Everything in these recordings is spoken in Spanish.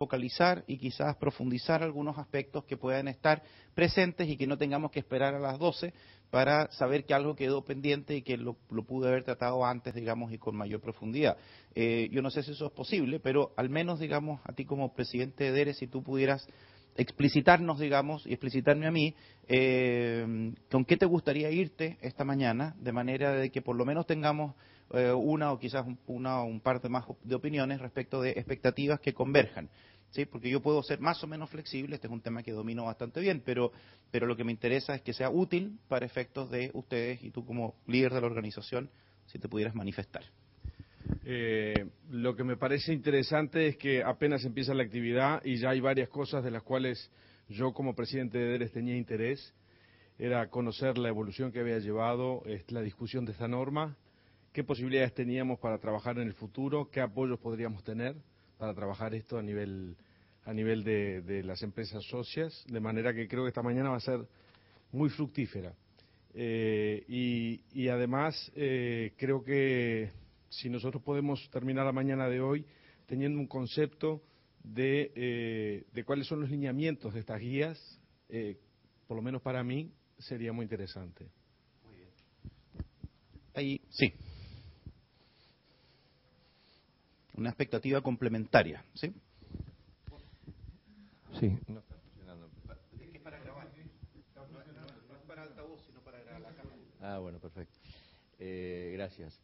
focalizar y quizás profundizar algunos aspectos que puedan estar presentes y que no tengamos que esperar a las 12 para saber que algo quedó pendiente y que lo pude haber tratado antes, digamos, y con mayor profundidad. Yo no sé si eso es posible, pero al menos, digamos, a ti como presidente de DERE, si tú pudieras explicitarnos, digamos, y explicitarme a mí, con qué te gustaría irte esta mañana, de manera de que por lo menos tengamos una o quizás una o un par de más de opiniones respecto de expectativas que converjan. ¿Sí? Porque yo puedo ser más o menos flexible, este es un tema que domino bastante bien, pero lo que me interesa es que sea útil para efectos de ustedes y tú como líder de la organización, si te pudieras manifestar. Lo que me parece interesante es que apenas empieza la actividad y ya hay varias cosas de las cuales yo como presidente de DERES tenía interés. Era conocer la evolución que había llevado la discusión de esta norma, qué posibilidades teníamos para trabajar en el futuro, qué apoyos podríamos tener para trabajar esto a nivel de las empresas socias, de manera que creo que esta mañana va a ser muy fructífera. Y además creo que si nosotros podemos terminar la mañana de hoy teniendo un concepto de cuáles son los lineamientos de estas guías, por lo menos para mí, sería muy interesante. Muy bien. Ahí, sí. Una expectativa complementaria, ¿sí? Sí, no está funcionando. Es para grabar. No es para altavoz, sino para grabar la cámara. Ah, bueno, perfecto. Gracias.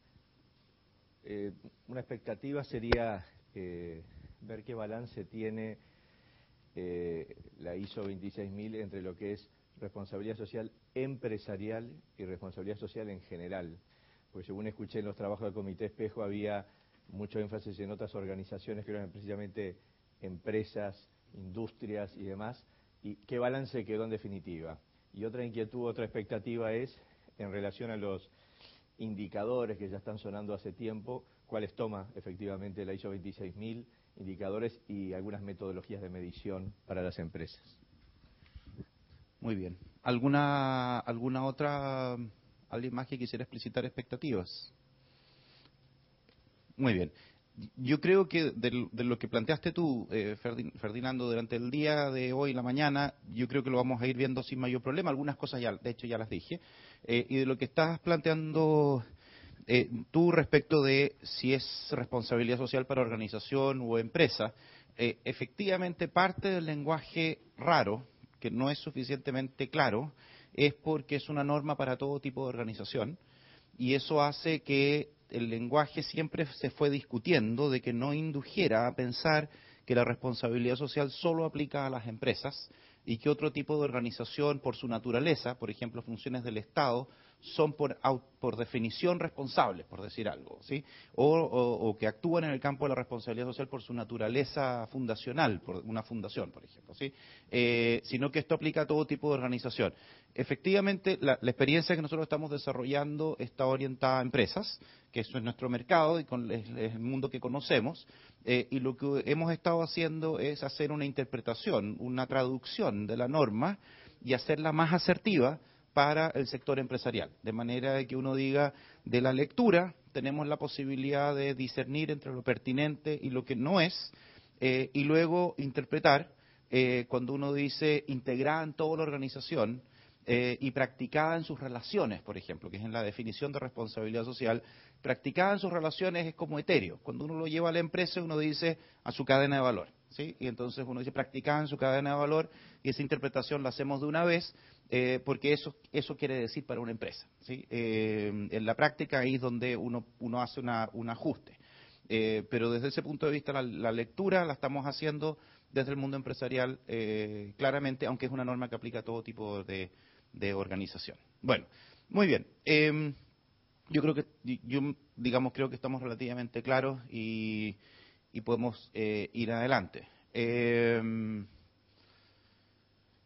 Una expectativa sería ver qué balance tiene la ISO 26000 entre lo que es responsabilidad social empresarial y responsabilidad social en general. Porque según escuché en los trabajos del Comité Espejo había mucho énfasis en otras organizaciones que eran precisamente empresas, industrias y demás, y qué balance quedó en definitiva. Y otra inquietud, otra expectativa es en relación a los indicadores que ya están sonando hace tiempo, cuáles toma efectivamente la ISO 26000, indicadores y algunas metodologías de medición para las empresas. Muy bien. ¿Alguna otra, alguien más que quisiera explicitar expectativas? Muy bien. Yo creo que de lo que planteaste tú, Ferdinando, durante el día de hoy, la mañana, yo creo que lo vamos a ir viendo sin mayor problema. Algunas cosas ya, de hecho, ya las dije. Y de lo que estás planteando tú respecto de si es responsabilidad social para organización o empresa, efectivamente parte del lenguaje raro, que no es suficientemente claro, es porque es una norma para todo tipo de organización. Y eso hace que el lenguaje siempre se fue discutiendo de que no indujera a pensar que la responsabilidad social solo aplica a las empresas y que otro tipo de organización, por su naturaleza, por ejemplo, funciones del Estado, son por definición responsables, por decir algo, ¿sí? O que actúan en el campo de la responsabilidad social por su naturaleza fundacional, por una fundación, por ejemplo, ¿sí? Sino que esto aplica a todo tipo de organización. Efectivamente, la experiencia que nosotros estamos desarrollando está orientada a empresas, que eso es nuestro mercado y es el mundo que conocemos, y lo que hemos estado haciendo es hacer una interpretación, una traducción de la norma y hacerla más asertiva para el sector empresarial, de manera de que uno diga, de la lectura tenemos la posibilidad de discernir entre lo pertinente y lo que no es, y luego interpretar, cuando uno dice integrada en toda la organización, y practicada en sus relaciones, por ejemplo, que es en la definición de responsabilidad social, practicada en sus relaciones es como etéreo. Cuando uno lo lleva a la empresa, uno dice a su cadena de valor, ¿sí? Y entonces uno dice practicada en su cadena de valor, y esa interpretación la hacemos de una vez, porque eso quiere decir para una empresa, ¿sí? En la práctica ahí es donde uno hace un ajuste. Pero desde ese punto de vista la lectura la estamos haciendo desde el mundo empresarial claramente, aunque es una norma que aplica a todo tipo de organización. Bueno, muy bien. Yo creo que estamos relativamente claros y podemos ir adelante.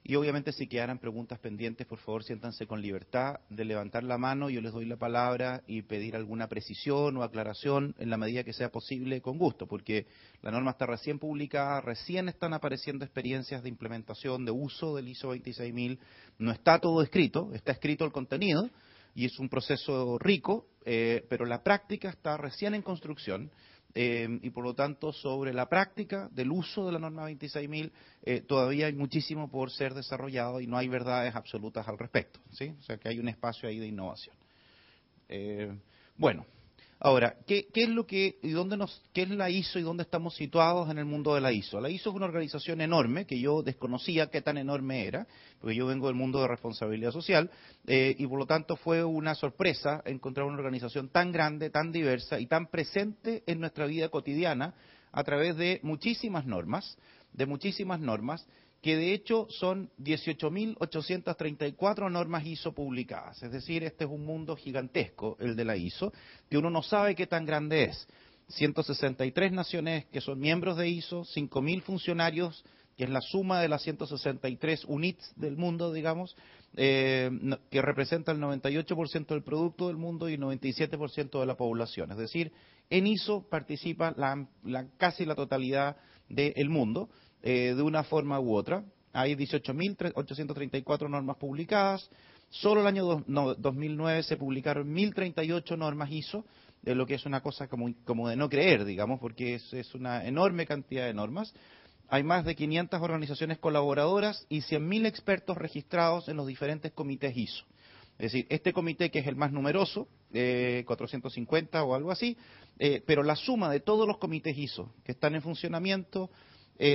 Y obviamente si quedaran preguntas pendientes, por favor siéntanse con libertad de levantar la mano, yo les doy la palabra y pedir alguna precisión o aclaración en la medida que sea posible, con gusto, porque la norma está recién publicada, recién están apareciendo experiencias de implementación, de uso del ISO 26000, no está todo escrito, está escrito el contenido y es un proceso rico, pero la práctica está recién en construcción. y por lo tanto sobre la práctica del uso de la norma 26.000 todavía hay muchísimo por ser desarrollado y no hay verdades absolutas al respecto, ¿sí? O sea que hay un espacio ahí de innovación. Bueno, ahora, ¿qué es lo que y qué es la ISO y dónde estamos situados en el mundo de la ISO? La ISO es una organización enorme que yo desconocía qué tan enorme era, porque yo vengo del mundo de responsabilidad social y por lo tanto fue una sorpresa encontrar una organización tan grande, tan diversa y tan presente en nuestra vida cotidiana a través de muchísimas normas, que de hecho son 18.834 normas ISO publicadas. Es decir, este es un mundo gigantesco, el de la ISO, que uno no sabe qué tan grande es. 163 naciones que son miembros de ISO, 5.000 funcionarios, que es la suma de las 163 UNITs del mundo, digamos, que representa el 98% del producto del mundo y el 97% de la población. Es decir, en ISO participa casi la totalidad del mundo. De una forma u otra. Hay 18.834 normas publicadas. Solo el año 2009 se publicaron 1.038 normas ISO, lo que es una cosa como de no creer, digamos, porque es una enorme cantidad de normas. Hay más de 500 organizaciones colaboradoras y 100.000 expertos registrados en los diferentes comités ISO. Es decir, este comité que es el más numeroso, 450 o algo así, pero la suma de todos los comités ISO que están en funcionamiento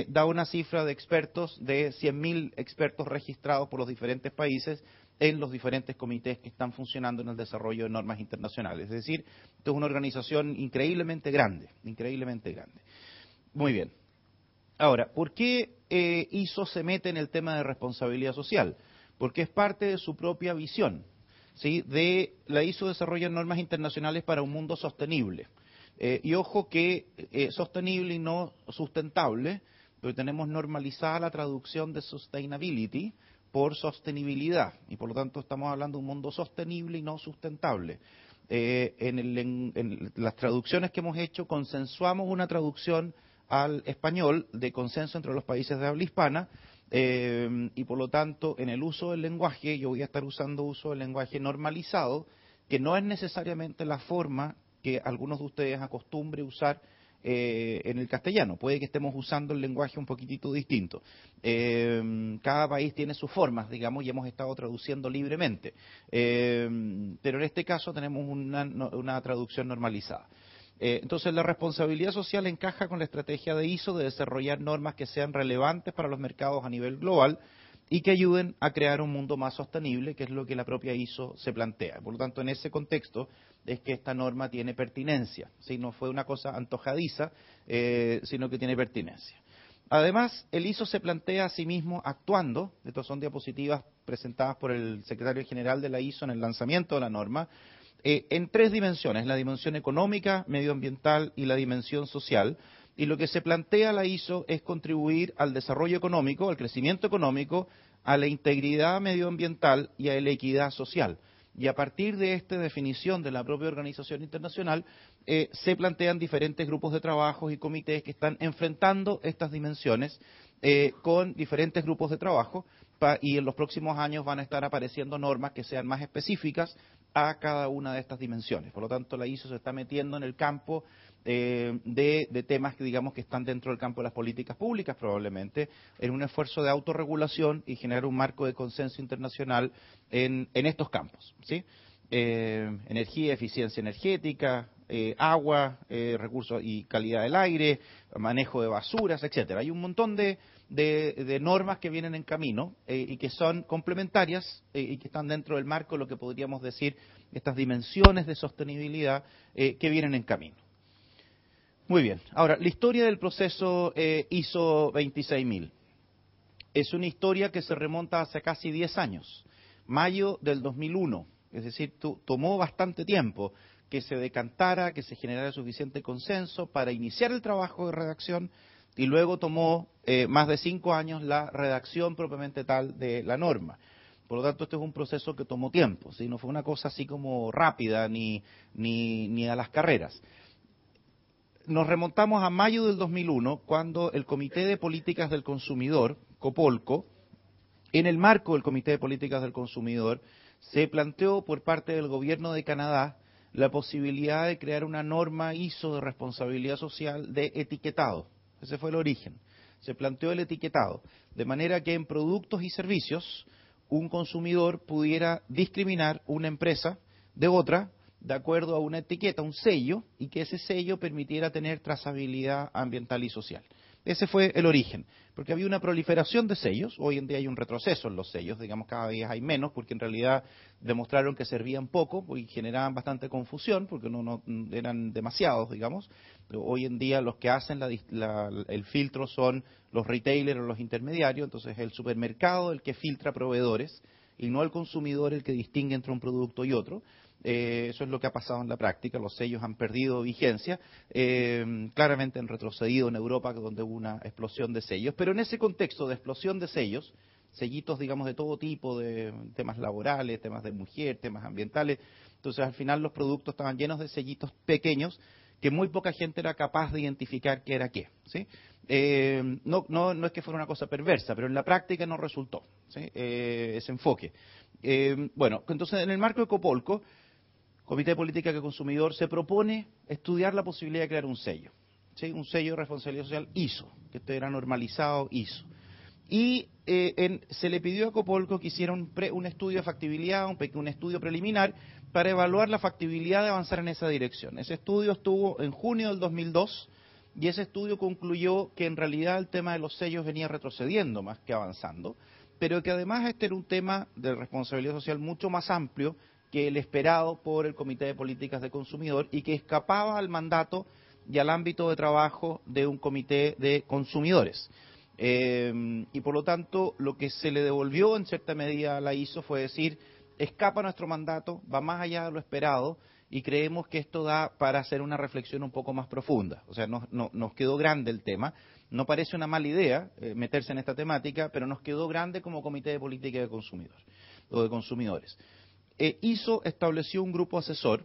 da una cifra de expertos, de 100.000 expertos registrados por los diferentes países en los diferentes comités que están funcionando en el desarrollo de normas internacionales. Es decir, esto es una organización increíblemente grande, increíblemente grande. Muy bien. Ahora, ¿por qué ISO se mete en el tema de responsabilidad social? Porque es parte de su propia visión, ¿sí? La ISO desarrolla normas internacionales para un mundo sostenible. Y ojo que sostenible y no sustentable, pero tenemos normalizada la traducción de sustainability por sostenibilidad, y por lo tanto estamos hablando de un mundo sostenible y no sustentable. En las traducciones que hemos hecho, consensuamos una traducción al español de consenso entre los países de habla hispana, y por lo tanto en el uso del lenguaje, yo voy a estar usando uso del lenguaje normalizado, que no es necesariamente la forma que algunos de ustedes acostumbren usar en el castellano. Puede que estemos usando el lenguaje un poquitito distinto. Cada país tiene sus formas, digamos, y hemos estado traduciendo libremente. Pero en este caso tenemos una traducción normalizada. Entonces, la responsabilidad social encaja con la estrategia de ISO de desarrollar normas que sean relevantes para los mercados a nivel global y que ayuden a crear un mundo más sostenible, que es lo que la propia ISO se plantea. Por lo tanto, en ese contexto es que esta norma tiene pertinencia, ¿sí? No fue una cosa antojadiza, sino que tiene pertinencia. Además, el ISO se plantea a sí mismo actuando, estas son diapositivas presentadas por el secretario general de la ISO en el lanzamiento de la norma, en tres dimensiones, la dimensión económica, medioambiental y la dimensión social. Y lo que se plantea la ISO es contribuir al desarrollo económico, al crecimiento económico, a la integridad medioambiental y a la equidad social. Y a partir de esta definición de la propia organización internacional, se plantean diferentes grupos de trabajo y comités que están enfrentando estas dimensiones con diferentes grupos de trabajo, y en los próximos años van a estar apareciendo normas que sean más específicas a cada una de estas dimensiones. Por lo tanto, la ISO se está metiendo en el campo de temas que digamos que están dentro del campo de las políticas públicas probablemente, en un esfuerzo de autorregulación y generar un marco de consenso internacional en estos campos, ¿sí? Energía, eficiencia energética, agua, recursos y calidad del aire, manejo de basuras, etcétera. Hay un montón de normas que vienen en camino y que son complementarias y que están dentro del marco de lo que podríamos decir estas dimensiones de sostenibilidad que vienen en camino. Muy bien. Ahora, la historia del proceso ISO 26000 es una historia que se remonta hace casi 10 años, mayo del 2001, es decir, tomó bastante tiempo que se decantara, que se generara suficiente consenso para iniciar el trabajo de redacción y luego tomó más de 5 años la redacción propiamente tal de la norma. Por lo tanto, este es un proceso que tomó tiempo, ¿sí? No fue una cosa así como rápida ni a las carreras. Nos remontamos a mayo del 2001, cuando el Comité de Políticas del Consumidor, COPOLCO, en el marco del Comité de Políticas del Consumidor, se planteó por parte del Gobierno de Canadá la posibilidad de crear una norma ISO de responsabilidad social de etiquetado. Ese fue el origen. Se planteó el etiquetado, de manera que en productos y servicios un consumidor pudiera discriminar una empresa de otra de acuerdo a una etiqueta, un sello, y que ese sello permitiera tener trazabilidad ambiental y social. Ese fue el origen, porque había una proliferación de sellos. Hoy en día hay un retroceso en los sellos, digamos, cada vez hay menos, porque en realidad demostraron que servían poco y generaban bastante confusión, porque no eran demasiados, digamos. Pero hoy en día los que hacen el filtro son los retailers o los intermediarios, entonces el supermercado el que filtra proveedores y no el consumidor el que distingue entre un producto y otro. Eso es lo que ha pasado en la práctica, los sellos han perdido vigencia, claramente han retrocedido en Europa, donde hubo una explosión de sellos, pero en ese contexto de explosión de sellos, sellitos, digamos, de todo tipo, de temas laborales, temas de mujer, temas ambientales, entonces al final los productos estaban llenos de sellitos pequeños que muy poca gente era capaz de identificar qué era qué, ¿sí? No es que fuera una cosa perversa, pero en la práctica no resultó, ¿sí? Ese enfoque. Bueno, entonces en el marco de Copolco, Comité de Política del Consumidor se propone estudiar la posibilidad de crear un sello, ¿sí? Un sello de responsabilidad social ISO, que este era normalizado ISO. Y se le pidió a Copolco que hiciera un estudio de factibilidad, un estudio preliminar, para evaluar la factibilidad de avanzar en esa dirección. Ese estudio estuvo en junio del 2002 y ese estudio concluyó que en realidad el tema de los sellos venía retrocediendo más que avanzando, pero que además este era un tema de responsabilidad social mucho más amplio que el esperado por el Comité de Políticas de Consumidor y que escapaba al mandato y al ámbito de trabajo de un comité de consumidores. Y por lo tanto, lo que se le devolvió en cierta medida a la ISO fue decir, escapa nuestro mandato, va más allá de lo esperado y creemos que esto da para hacer una reflexión un poco más profunda. O sea, nos quedó grande el tema. No parece una mala idea meterse en esta temática, pero nos quedó grande como Comité de Política de Consumidor o de Consumidores. ISO estableció un grupo asesor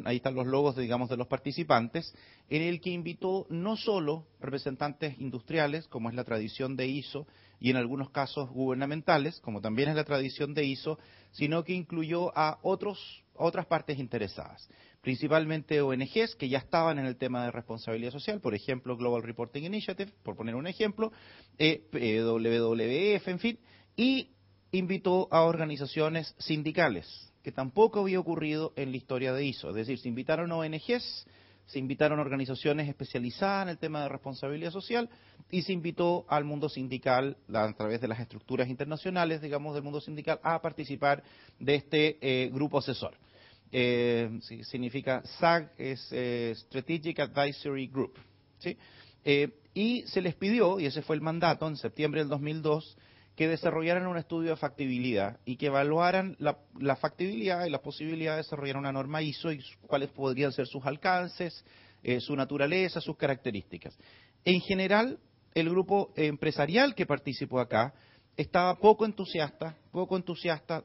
ahí están los logos, digamos, de los participantes, en el que invitó no solo representantes industriales, como es la tradición de ISO, y en algunos casos gubernamentales, como también es la tradición de ISO, sino que incluyó a otras partes interesadas, principalmente ONGs que ya estaban en el tema de responsabilidad social, por ejemplo, Global Reporting Initiative, por poner un ejemplo, WWF, en fin, y invitó a organizaciones sindicales, que tampoco había ocurrido en la historia de ISO. Es decir, se invitaron ONGs, se invitaron organizaciones especializadas en el tema de responsabilidad social y se invitó al mundo sindical a través de las estructuras internacionales, digamos, del mundo sindical a participar de este grupo asesor. Significa SAG, es Strategic Advisory Group, ¿sí? Y se les pidió, y ese fue el mandato en septiembre del 2002, que desarrollaran un estudio de factibilidad y que evaluaran la factibilidad y la posibilidad de desarrollar una norma ISO y cuáles podrían ser sus alcances, su naturaleza, sus características. En general, el grupo empresarial que participó acá estaba poco entusiasta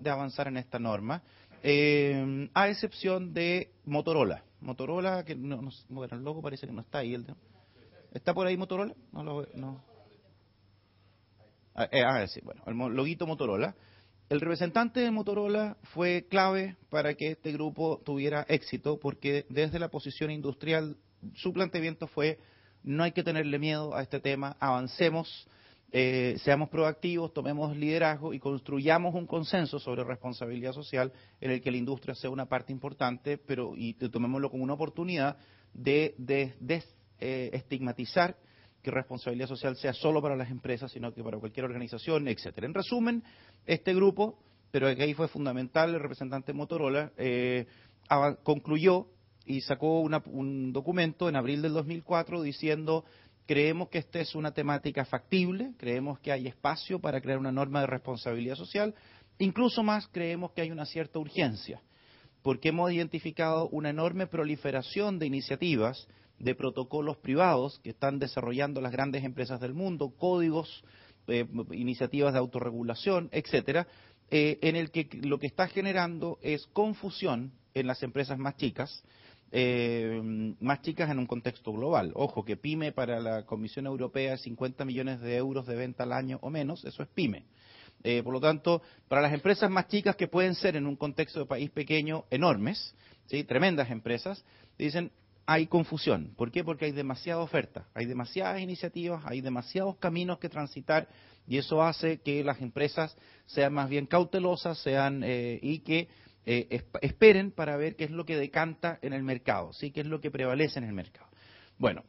de avanzar en esta norma, a excepción de Motorola. Motorola, que bueno, el logo parece que no está ahí. ¿Está por ahí Motorola? No. Sí, bueno, el loguito Motorola. El representante de Motorola fue clave para que este grupo tuviera éxito, porque desde la posición industrial su planteamiento fue: no hay que tenerle miedo a este tema, avancemos, seamos proactivos, tomemos liderazgo y construyamos un consenso sobre responsabilidad social en el que la industria sea una parte importante, y tomémoslo como una oportunidad de estigmatizar que responsabilidad social sea solo para las empresas, sino que para cualquier organización, etcétera. En resumen, este grupo, pero que ahí fue fundamental el representante de Motorola, concluyó y sacó un documento en abril del 2004 diciendo: creemos que esta es una temática factible, creemos que hay espacio para crear una norma de responsabilidad social, incluso más creemos que hay una cierta urgencia, porque hemos identificado una enorme proliferación de iniciativas, de protocolos privados que están desarrollando las grandes empresas del mundo, códigos, iniciativas de autorregulación, etcétera, en el que lo que está generando es confusión en las empresas más chicas en un contexto global. Ojo, que PYME para la Comisión Europea es 50 millones de euros de venta al año o menos, eso es PYME. Por lo tanto, para las empresas más chicas que pueden ser en un contexto de país pequeño enormes, ¿sí? Tremendas empresas, dicen hay confusión. ¿Por qué? Porque hay demasiada oferta, hay demasiadas iniciativas, hay demasiados caminos que transitar y eso hace que las empresas sean más bien cautelosas y que esperen para ver qué es lo que decanta en el mercado, ¿sí? Qué es lo que prevalece en el mercado. Bueno,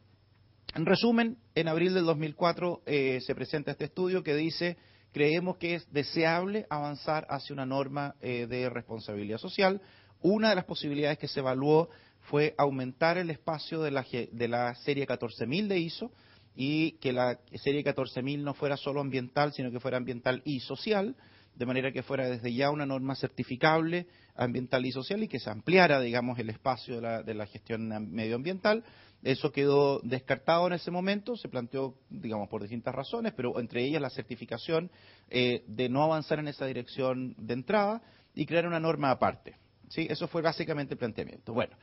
en resumen, en abril del 2004 se presenta este estudio que dice: creemos que es deseable avanzar hacia una norma de responsabilidad social. Una de las posibilidades que se evaluó fue aumentar el espacio de la serie 14000 de ISO y que la serie 14000 no fuera solo ambiental, sino que fuera ambiental y social, de manera que fuera desde ya una norma certificable ambiental y social y que se ampliara, digamos, el espacio de la gestión medioambiental. Eso quedó descartado en ese momento, se planteó, digamos, por distintas razones, pero entre ellas la certificación de no avanzar en esa dirección de entrada y crear una norma aparte. ¿Sí? Eso fue básicamente el planteamiento. Bueno,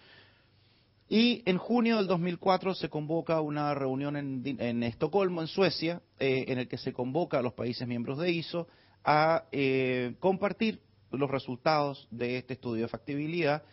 y en junio del 2004 se convoca una reunión en Estocolmo, en Suecia, en el que se convoca a los países miembros de ISO a compartir los resultados de este estudio de factibilidad.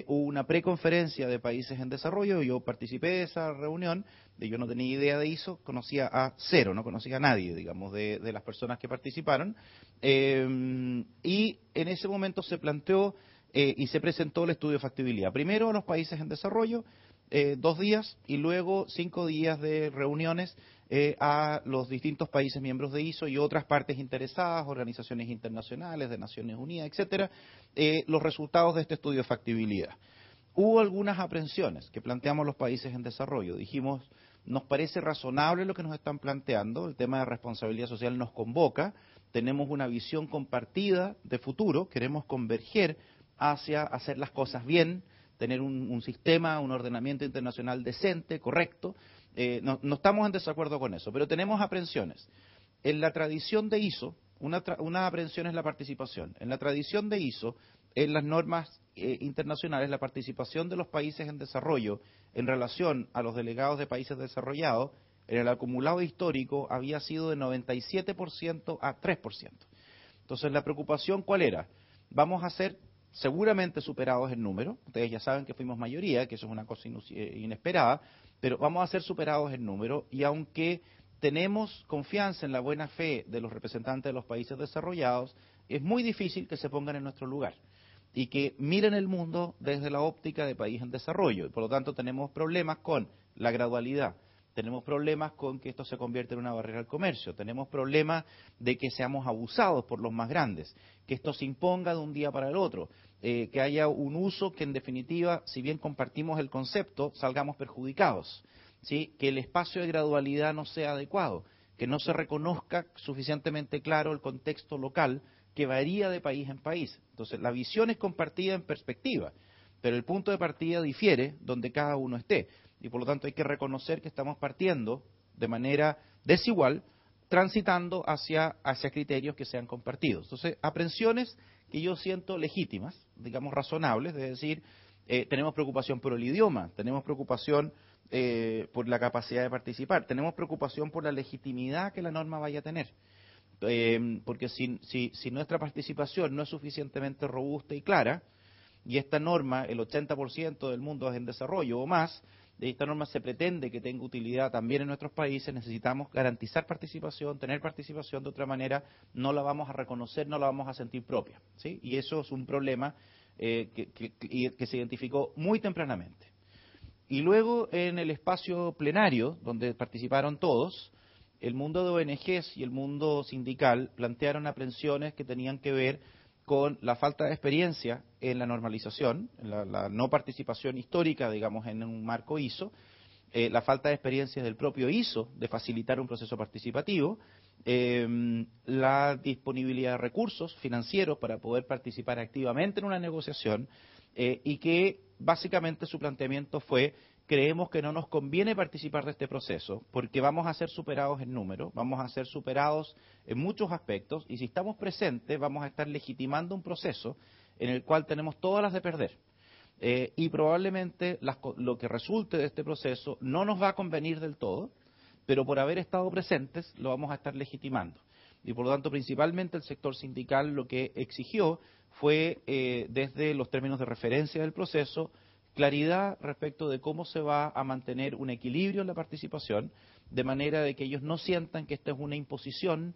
Hubo una preconferencia de países en desarrollo, yo participé de esa reunión, yo no tenía idea de ISO, conocía a cero, no conocía a nadie, digamos, de las personas que participaron, y en ese momento se planteó y se presentó el estudio de factibilidad. Primero a los países en desarrollo, 2 días, y luego 5 días de reuniones a los distintos países miembros de ISO y otras partes interesadas, organizaciones internacionales, de Naciones Unidas, etcétera, los resultados de este estudio de factibilidad. Hubo algunas aprensiones que planteamos los países en desarrollo. Dijimos, nos parece razonable lo que nos están planteando, el tema de responsabilidad social nos convoca, tenemos una visión compartida de futuro, queremos converger hacia hacer las cosas bien, tener un sistema, un ordenamiento internacional decente, correcto. No estamos en desacuerdo con eso, pero tenemos aprensiones. En la tradición de ISO, una aprensión es la participación. En la tradición de ISO, en las normas internacionales, la participación de los países en desarrollo en relación a los delegados de países desarrollados, en el acumulado histórico, había sido de 97% a 3%. Entonces, la preocupación, ¿cuál era? Vamos a ser seguramente superados en número, ustedes ya saben que fuimos mayoría, que eso es una cosa inesperada, pero vamos a ser superados en número y aunque tenemos confianza en la buena fe de los representantes de los países desarrollados, es muy difícil que se pongan en nuestro lugar y que miren el mundo desde la óptica de país en desarrollo. Y por lo tanto tenemos problemas con la gradualidad, tenemos problemas con que esto se convierta en una barrera al comercio, tenemos problemas de que seamos abusados por los más grandes, que esto se imponga de un día para el otro, que haya un uso que en definitiva, si bien compartimos el concepto, salgamos perjudicados, ¿sí? Que el espacio de gradualidad no sea adecuado, que no se reconozca suficientemente claro el contexto local que varía de país en país. Entonces, la visión es compartida en perspectiva, pero el punto de partida difiere donde cada uno esté. Y por lo tanto hay que reconocer que estamos partiendo de manera desigual, transitando hacia criterios que sean compartidos. Entonces, aprensiones que yo siento legítimas, digamos razonables, es decir, tenemos preocupación por el idioma, tenemos preocupación por la capacidad de participar, tenemos preocupación por la legitimidad que la norma vaya a tener. Porque si nuestra participación no es suficientemente robusta y clara, y esta norma, el 80% del mundo es en desarrollo o más, de esta norma se pretende que tenga utilidad también en nuestros países, necesitamos garantizar participación, tener participación, de otra manera no la vamos a reconocer, no la vamos a sentir propia, ¿sí? Y eso es un problema que se identificó muy tempranamente. Y luego en el espacio plenario, donde participaron todos, el mundo de ONGs y el mundo sindical plantearon aprensiones que tenían que ver con la falta de experiencia en la normalización, la no participación histórica, digamos, en un marco ISO, la falta de experiencia del propio ISO de facilitar un proceso participativo, la disponibilidad de recursos financieros para poder participar activamente en una negociación y que básicamente su planteamiento fue: creemos que no nos conviene participar de este proceso porque vamos a ser superados en número, vamos a ser superados en muchos aspectos y si estamos presentes vamos a estar legitimando un proceso en el cual tenemos todas las de perder. Y probablemente lo que resulte de este proceso no nos va a convenir del todo, pero por haber estado presentes lo vamos a estar legitimando. y por lo tanto principalmente el sector sindical lo que exigió fue desde los términos de referencia del proceso, claridad respecto de cómo se va a mantener un equilibrio en la participación, de manera de que ellos no sientan que esta es una imposición